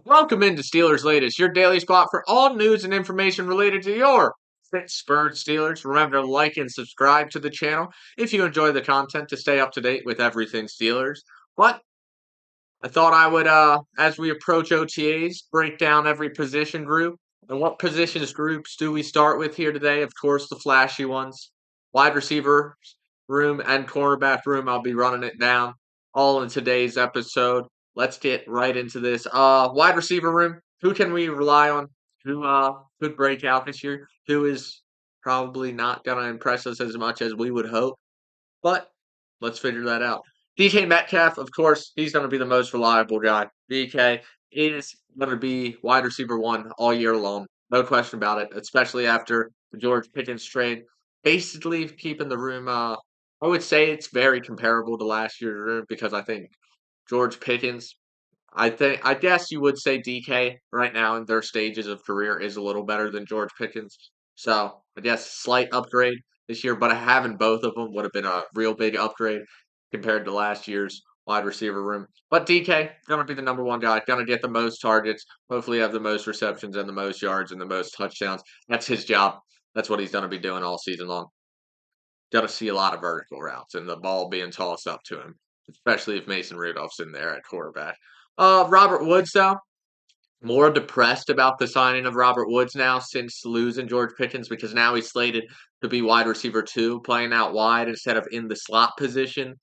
Welcome into Steelers Latest, your daily spot for all news and information related to your Pittsburgh Steelers. Remember to like and subscribe to the channel if you enjoy the content to stay up to date with everything Steelers. But I thought I would, as we approach OTAs, break down every position group. And what positions groups do we start with here today? Of course, the flashy ones. Wide receiver room and cornerback room. I'll be running it down all in today's episode. Let's get right into this. Wide receiver room. Who can we rely on? Who could break out this year? Who is probably not gonna impress us as much as we would hope? But let's figure that out. DK Metcalf, of course, he's going to be the most reliable guy. DK is going to be wide receiver one all year long. No question about it, especially after the George Pickens trade. Basically, keeping the room, I would say it's very comparable to last year's room because I think George Pickens, I guess you would say DK right now in their stages of career is a little better than George Pickens. So I guess slight upgrade this year, but having both of them would have been a real big upgrade compared to last year's wide receiver room. But DK gonna be the number one guy, gonna get the most targets, hopefully have the most receptions and the most yards and the most touchdowns. That's his job. That's what he's gonna be doing all season long. Got to see a lot of vertical routes and the ball being tossed up to him, especially if Mason Rudolph's in there at quarterback. Robert Woods, though, more depressed about the signing of Robert Woods now since losing George Pickens because now he's slated to be wide receiver two, playing out wide instead of in the slot position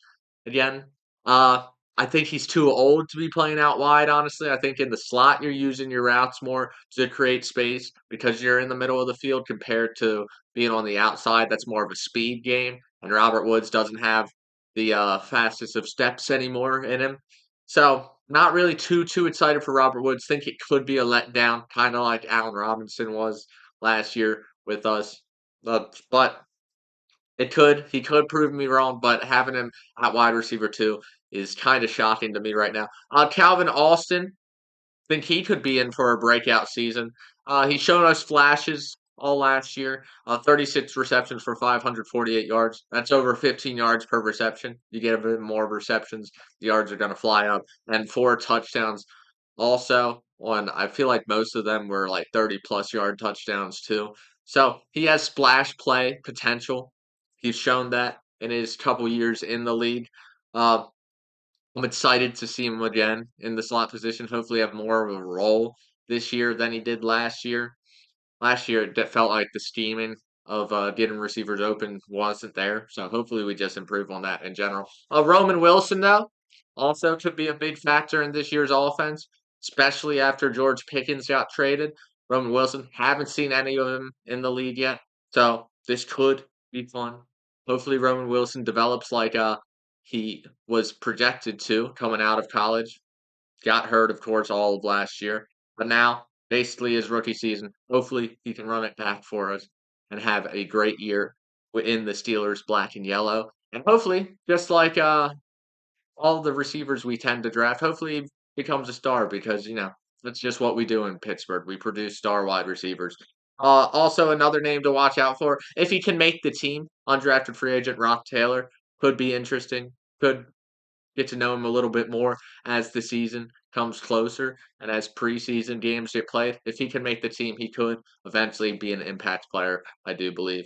again. Uh, I think he's too old to be playing out wide, honestly. I think in the slot, you're using your routes more to create space because you're in the middle of the field compared to being on the outside. That's more of a speed game. And Robert Woods doesn't have the fastest of steps anymore in him. So not really too excited for Robert Woods. Think it could be a letdown, kind of like Allen Robinson was last year with us. But it could. He could prove me wrong, but having him at wide receiver two is kind of shocking to me right now. Calvin Austin, think he could be in for a breakout season. He's shown us flashes all last year. 36 receptions for 548 yards. That's over 15 yards per reception. You get a bit more receptions, the yards are going to fly up. And 4 touchdowns also. I feel like most of them were like 30-plus yard touchdowns too. So he has splash play potential. He's shown that in his couple years in the league. Uh, I'm excited to see him again in the slot position. Hopefully, have more of a role this year than he did last year. Last year, it felt like the scheming of getting receivers open wasn't there. So hopefully, we just improve on that in general. Roman Wilson, though, also could be a big factor in this year's offense, especially after George Pickens got traded. Roman Wilson, haven't seen any of him in the league yet. So this could be fun. Hopefully, Roman Wilson develops like he was projected to coming out of college. Got hurt, of course, all of last year. But now, basically his rookie season, hopefully he can run it back for us and have a great year in the Steelers black and yellow. And hopefully, just like all the receivers we tend to draft, hopefully he becomes a star because, that's just what we do in Pittsburgh. We produce star wide receivers. Also, another name to watch out for, if he can make the team, undrafted free agent Rock Taylor could be interesting. Could get to know him a little bit more as the season comes closer and as preseason games get played. If he can make the team, he could eventually be an impact player, I do believe.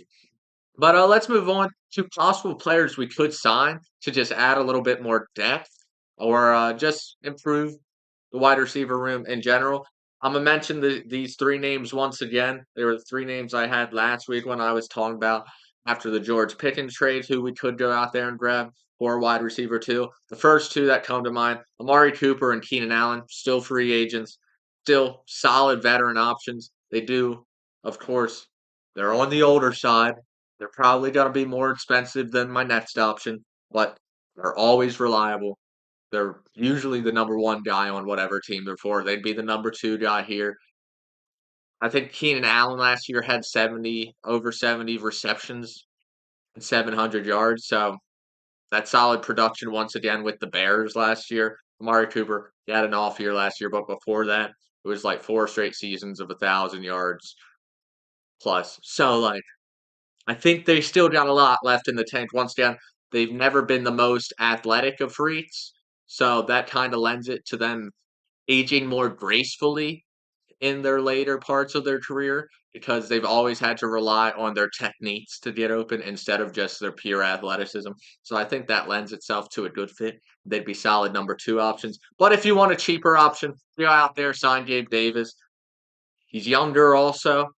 But let's move on to possible players we could sign to just add a little bit more depth or just improve the wide receiver room in general. I'm gonna mention these three names once again. They were the three names I had last week when I was talking about after the George Pickens trade, who we could go out there and grab for wide receiver two. The first two that come to mind, Amari Cooper and Keenan Allen, still free agents, still solid veteran options. They do, of course, they're on the older side. They're probably going to be more expensive than my next option, but they're always reliable. They're usually the number one guy on whatever team they're for. They'd be the number two guy here. I think Keenan Allen last year had over 70 receptions and 700 yards. So that solid production once again with the Bears last year. Amari Cooper, he had an off year last year, but before that, it was like 4 straight seasons of 1,000 yards plus. So I think they still got a lot left in the tank. Once again, they've never been the most athletic of freaks, so that kind of lends it to them aging more gracefully in their later parts of their career because they've always had to rely on their techniques to get open instead of just their pure athleticism. So I think that lends itself to a good fit. They'd be solid number two options. But if you want a cheaper option, go out there, sign Gabe Davis. He's younger also,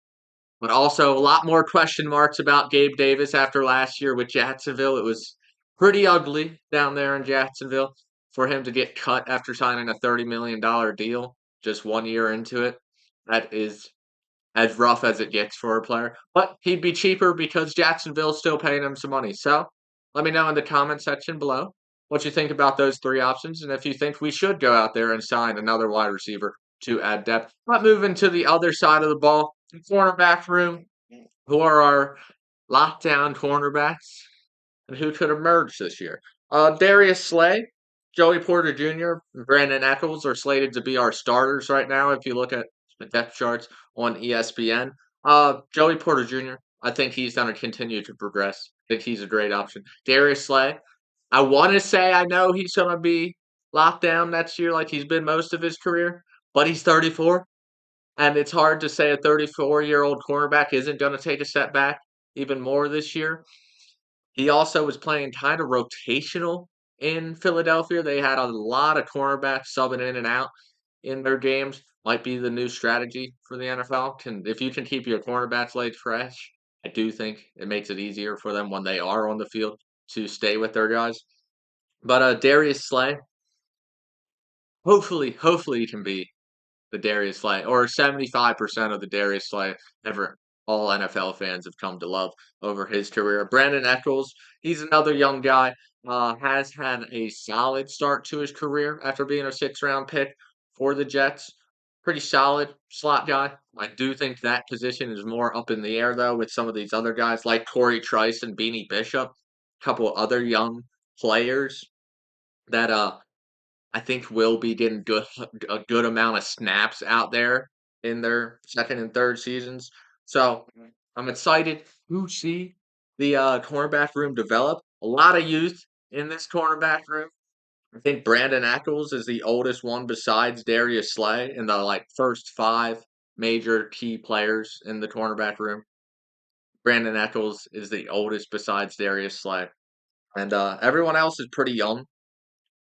but also a lot more question marks about Gabe Davis after last year with Jacksonville. It was pretty ugly down there in Jacksonville for him to get cut after signing a $30 million deal just 1 year into it. That is as rough as it gets for a player. But he'd be cheaper because Jacksonville's still paying him some money. So let me know in the comment section below what you think about those three options and if you think we should go out there and sign another wide receiver to add depth. But moving to the other side of the ball, the cornerback room, who are our lockdown cornerbacks and who could emerge this year. Darius Slay, Joey Porter Jr., and Brandon Eccles are slated to be our starters right now if you look at the depth charts on ESPN. Joey Porter Jr., I think he's going to continue to progress. I think he's a great option. Darius Slay, I want to say I know he's going to be locked down next year like he's been most of his career, but he's 34. And it's hard to say a 34-year-old cornerback isn't going to take a step back even more this year. He also was playing kind of rotational in Philadelphia. They had a lot of cornerbacks subbing in and out in their games. Might be the new strategy for the NFL. If you can keep your cornerbacks laid fresh, I do think it makes it easier for them when they are on the field to stay with their guys. But Darius Slay, hopefully he can be the Darius Slay, or 75% of the Darius Slay ever all NFL fans have come to love over his career. Brandon Eccles, he's another young guy, has had a solid start to his career after being a six-round pick for the Jets. Pretty solid slot guy. I do think that position is more up in the air, though, with some of these other guys like Corey Trice and Beanie Bishop, a couple other young players that I think will be getting a good amount of snaps out there in their second and third seasons. So I'm excited to see the cornerback room develop. A lot of youth in this cornerback room. I think Brandon Eccles is the oldest one besides Darius Slay in the first five major key players in the cornerback room. Brandon Eccles is the oldest besides Darius Slay. And everyone else is pretty young.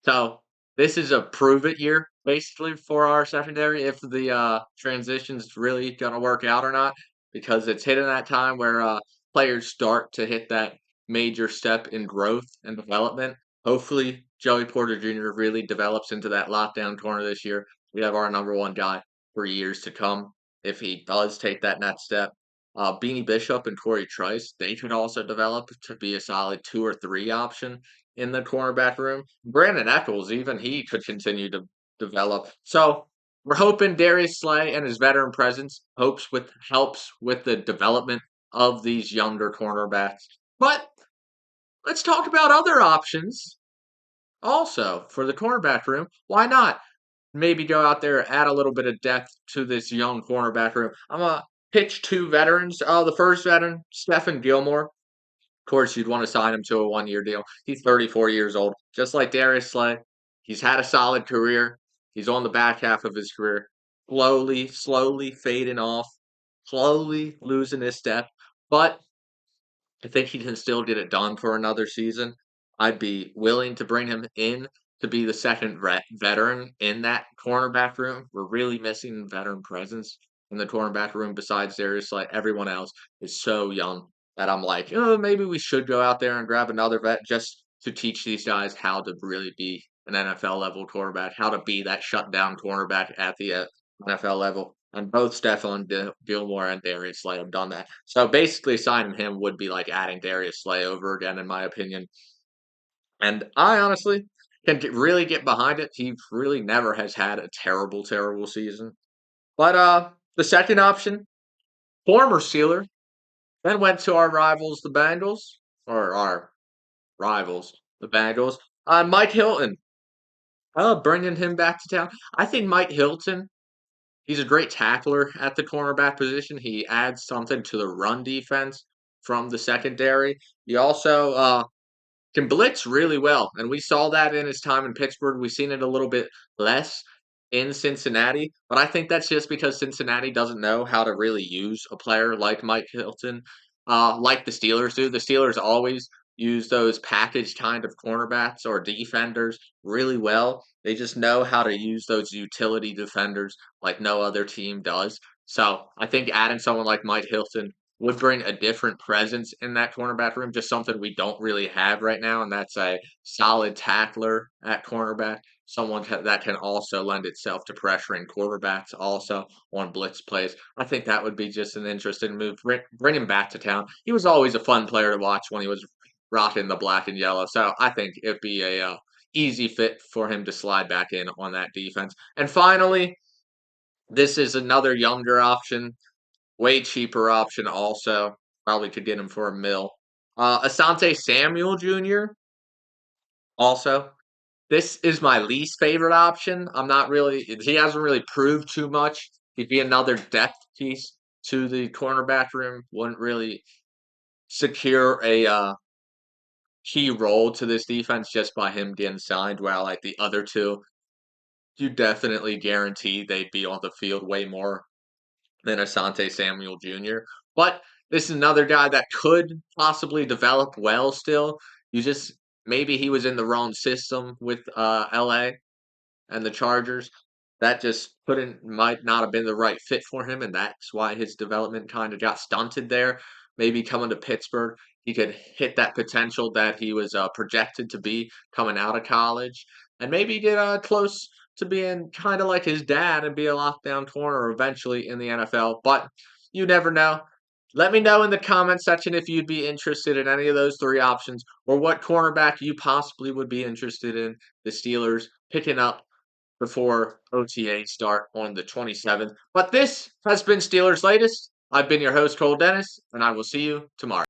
So this is a prove it year, basically, for our secondary if the transition's really going to work out or not, because it's hitting that time where players start to hit that major step in growth and development. Hopefully, Joey Porter Jr. really develops into that lockdown corner this year. We have our number one guy for years to come if he does take that next step. Beanie Bishop and Corey Trice, they could also develop to be a solid 2 or 3 option in the cornerback room. Brandon Eccles, even he could continue to develop. So we're hoping Darius Slay and his veteran presence helps with the development of these younger cornerbacks. But let's talk about other options also for the cornerback room. Why not? Maybe go out there, add a little bit of depth to this young cornerback room. I'm going to pitch 2 veterans. The first veteran, Stephen Gilmore. Of course, you'd want to sign him to a 1-year deal. He's 34 years old, just like Darius Slay. He's had a solid career. He's on the back half of his career, slowly fading off, slowly losing his step. But I think he can still get it done for another season. I'd be willing to bring him in to be the second veteran in that cornerback room. We're really missing veteran presence in the cornerback room besides Darius Slay. Everyone else is so young that I'm like, oh, maybe we should go out there and grab another vet just to teach these guys how to really be an NFL level quarterback, how to be that shutdown cornerback at the NFL level. And both Stephon Gilmore and Darius Slay have done that. So basically, signing him would be like adding Darius Slay over again, in my opinion. And I honestly can really get behind it. He really never has had a terrible season. But the second option, former Steeler, then went to our rivals, the Bengals, or our rivals, the Bengals. Mike Hilton, bringing him back to town. I think Mike Hilton, he's a great tackler at the cornerback position. He adds something to the run defense from the secondary. He also can blitz really well, and we saw that in his time in Pittsburgh. We've seen it a little bit less in Cincinnati, but I think that's just because Cincinnati doesn't know how to really use a player like Mike Hilton, like the Steelers do. The Steelers always use those package kind of cornerbacks or defenders really well. They just know how to use those utility defenders like no other team does. So I think adding someone like Mike Hilton would bring a different presence in that cornerback room, just something we don't really have right now, and that's a solid tackler at cornerback, someone that can also lend itself to pressuring quarterbacks also on blitz plays. I think that would be just an interesting move. Bring him back to town. He was always a fun player to watch when he was rocking the black and yellow. So I think it'd be a easy fit for him to slide back in on that defense. And finally, this is another younger option, way cheaper option also. Probably could get him for a mil. Asante Samuel Jr. also. This is my least favorite option. I'm not really he hasn't really proved too much. He'd be another depth piece to the cornerback room. Wouldn't really secure a key role to this defense just by him getting signed. While like the other two, you definitely guarantee they'd be on the field way more than Asante Samuel Jr. But this is another guy that could possibly develop well still. You just maybe he was in the wrong system with LA and the Chargers. That just couldn't might not have been the right fit for him, and that's why his development kind of got stunted there. Maybe coming to Pittsburgh, he could hit that potential that he was projected to be coming out of college, and maybe get close to being kind of like his dad and be a lockdown corner eventually in the NFL. But you never know. Let me know in the comment section if you'd be interested in any of those three options or what cornerback you possibly would be interested in the Steelers picking up before OTA start on the 27th. But this has been Steelers Latest. I've been your host, Cole Denis, and I will see you tomorrow.